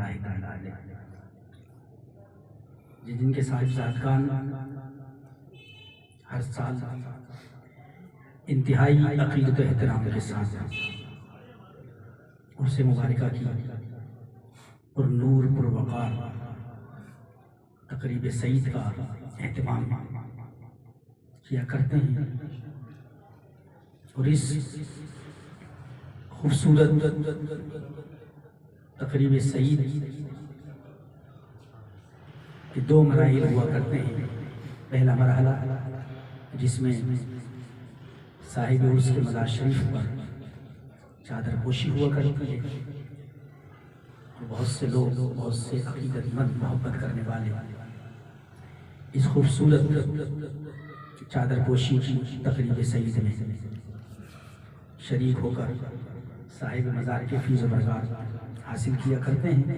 اللہ تعالیٰ علیہ، جن کے صاحبزادگان ہر سال انتہائی عقیدت و احترام کے ساتھ عرس مبارکہ کی پر نور پر وقار تقریب سعید کا اہتمام کیا کرتے ہیں، اور اس خوبصورت تقریب سعید کے دو مراحل ہوا کرتے ہیں۔ پہلا مرحلہ جس میں صاحب عرس کے مزار شریف پر چادر پوشی ہوا کرتی ہے، اور بہت سے لوگ، بہت سے عقیدت مند، محبت کرنے والے اس خوبصورت چادر پوشی کی تقریب سعید میں شریک ہو کر صاحب مزار کے فیض و برکات حاصل کیا کرتے ہیں۔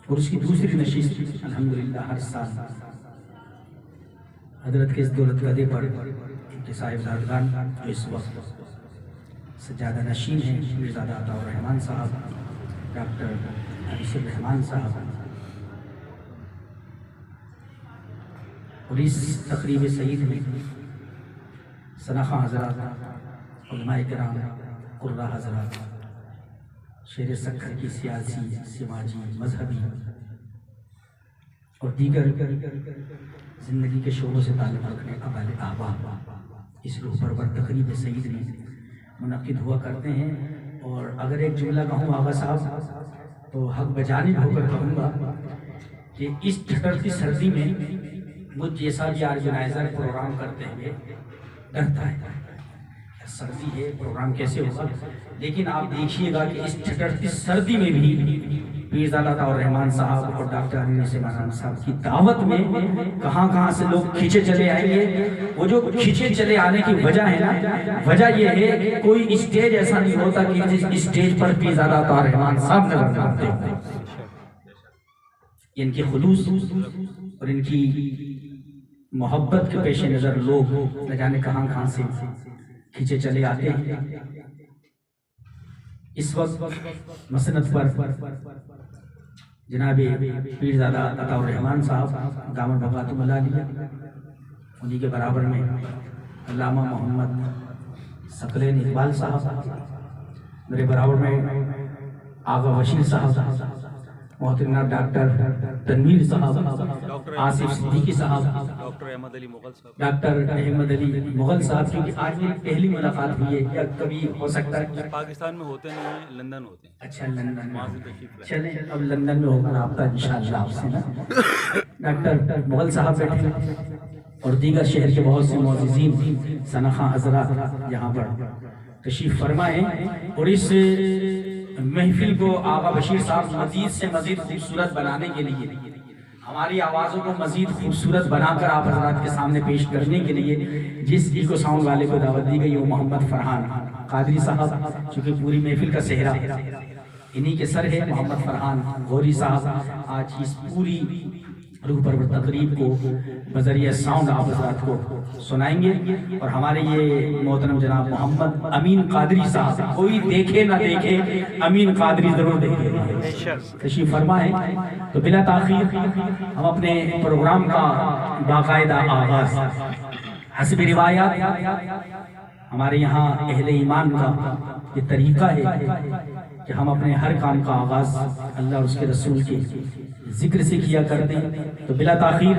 اور اس کی دوسری نشست الحمدللہ ہر سال حضرت کے اس دولت گدے پر کے صاحبزادگان جو اس وقت سجادہ نشین ہیں، میرزادہ عطا الرحمن صاحب، ڈاکٹر انیس الرحمن صاحب، اور اس تقریب سعید میں سنخواں حضرات، علماء کرام، قرہ حضرات، شیر سکھر کی سیاسی، سماجی، مذہبی اور دیگر زندگی کے شعبوں سے تعلق رکھنے والے احباب اس روح پرور تقریب سعید میں منعقد ہوا کرتے ہیں۔ اور اگر ایک جملہ کہوں آغا صاحب تو حق بجانب ہو کر کہوں گا کہ اس ٹھٹرتی سردی میں مجھ جیسا بھی آرگنائزر پروگرام کرتے ہوئے ڈرتا ہے، سردی ہے پروگرام کیسے ہوگا، لیکن آپ دیکھیے گا کہ اس ٹھٹرتی سردی میں بھی میرزادہ عطا الرحمن صاحب اور ڈاکٹر انیس الرحمن صاحب کی دعوت میں کہاں کہاں سے لوگ کھینچے چلے آئیں گے۔ وہ جو کھینچے چلے آنے کی وجہ ہے نا، وجہ یہ ہے کہ کوئی اسٹیج ایسا نہیں ہوتا کہ جس اسٹیج پر میرزادہ عطا الرحمن صاحب نظر نہ آتے ہوں۔ ان کی خلوص اور ان کی محبت کے پیش نظر لوگ نہ جانے کہاں کہاں سے کھینچے چلے آتے ہیں۔ اس وقت مسند پر جناب پیرزادہ عطا الرحمن صاحب دامن بقاتم اللہ علیہ، انہی کے برابر میں علامہ محمد ثقلین اقبال صاحب، میرے برابر میں آغا بشیر صاحب، محترم ڈاکٹر تنویر صاحب، آصف صدیقی صاحب، ڈاکٹر احمد علی مغل صاحب، کیونکہ آج میری پہلی ملاقات ہوئی ہے، یا کبھی ہو سکتا ہے پاکستان میں ہوتے نہیں ہیں، لندن ہوتے ہیں۔ اچھا لندن میں، چلیں اب لندن میں ہوگا آپ کا انشاءاللہ آپ سے نا۔ ڈاکٹر مغل صاحب بیٹھے ہیں اور دیگر شہر کے بہت سے معززین سنخواں حضرات یہاں پر تشریف فرمائیں، اور اس محفل کو آغا بشیر صاحب مزید سے مزید خوبصورت بنانے کے لیے، ہماری آوازوں کو مزید خوبصورت بنا کر آپ حضرات کے سامنے پیش کرنے کے لیے جس ایکو ساؤنڈ والے کو دعوت دی گئی وہ محمد فرحان قادری صاحب، چونکہ پوری محفل کا صحرا انہی کے سر ہے۔ محمد فرحان غوری صاحب آج اس پوری روح پرور تقریب کو بذریعہ ساؤنڈ آپ حضرات کو سنائیں گے، اور ہمارے یہ محترم جناب محمد امین قادری صاحب، کوئی دیکھے نہ دیکھے امین قادری ضرور دیکھے، تشریف فرمائیں۔ تو بلا تاخیر ہم اپنے پروگرام کا باقاعدہ آغاز حسب روایات، ہمارے یہاں اہل ایمان کا یہ طریقہ ہے کہ ہم اپنے ہر کام کا آغاز اللہ اور اس کے رسول کے ذکر سے کیا کرتے ہیں۔ تو بلا تاخیر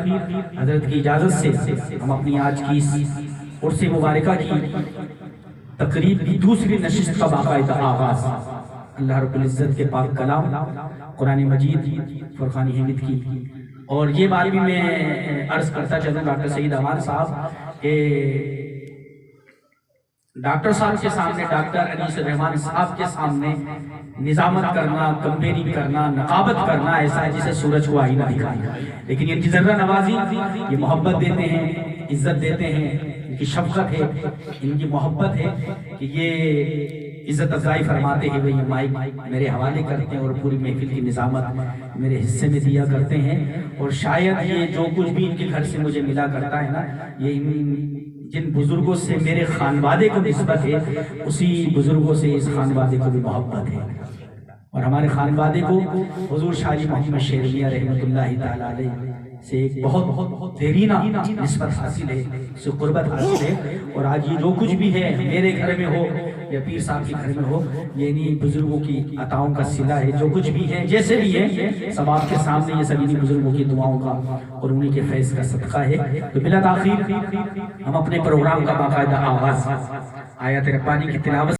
حضرت کی اجازت سے ہم اپنی آج کی اس عرس مبارکہ کی تقریب کی دوسری نشست کا باقاعدہ آغاز اللہ رب العزت کے پاک کلام قرآن مجید فرقان حمید کی، اور یہ بات بھی میں عرض کرتا چلوں ڈاکٹر سعید امان صاحب کہ ڈاکٹر صاحب کے سامنے، ڈاکٹر انیس الرحمن صاحب کے سامنے نظامت کرنا، کمپیرنگ کرنا، نقابت کرنا ایسا ہے جسے سورج کو آئینہ دکھانا، لیکن ان کی ذرہ نوازی، یہ محبت دیتے ہیں، عزت دیتے ہیں، ان کی شفقت ہے، ان کی محبت ہے کہ یہ عزت افزائی فرماتے ہیں، وہ یہ مائک میرے حوالے کرتے ہیں اور پوری محفل کی نظامت میرے حصے میں دیا کرتے ہیں۔ اور شاید یہ جو کچھ بھی ان کے گھر سے مجھے ملا کرتا ہے نا، یہ جن بزرگوں سے میرے خانوادے کو نسبت ہے، اسی بزرگوں سے اس خانوادے کو بھی محبت ہے۔ اور ہمارے خانوادے کو حضور شاہ جی محمد شیر میاں رحمۃ اللہ تعالی علیہ سے ایک بہت دیرینہ نسبت حاصل ہے، سے قربت حاصل ہے، اور آج یہ جو کچھ بھی ہے میرے گھر میں ہو یا پیر صاحب کے گھر میں ہو، یہ انہی بزرگوں کی عطاؤں کا صلہ ہے، جو کچھ بھی ہے جیسے بھی ہے سب آپ کے سامنے، یہ سب انہی بزرگوں کی دعاؤں کا اور انہی کے فیض کا صدقہ ہے۔ تو بلا تاخیر ہم اپنے پروگرام کا باقاعدہ آغاز آیات ربانی کی تلاوت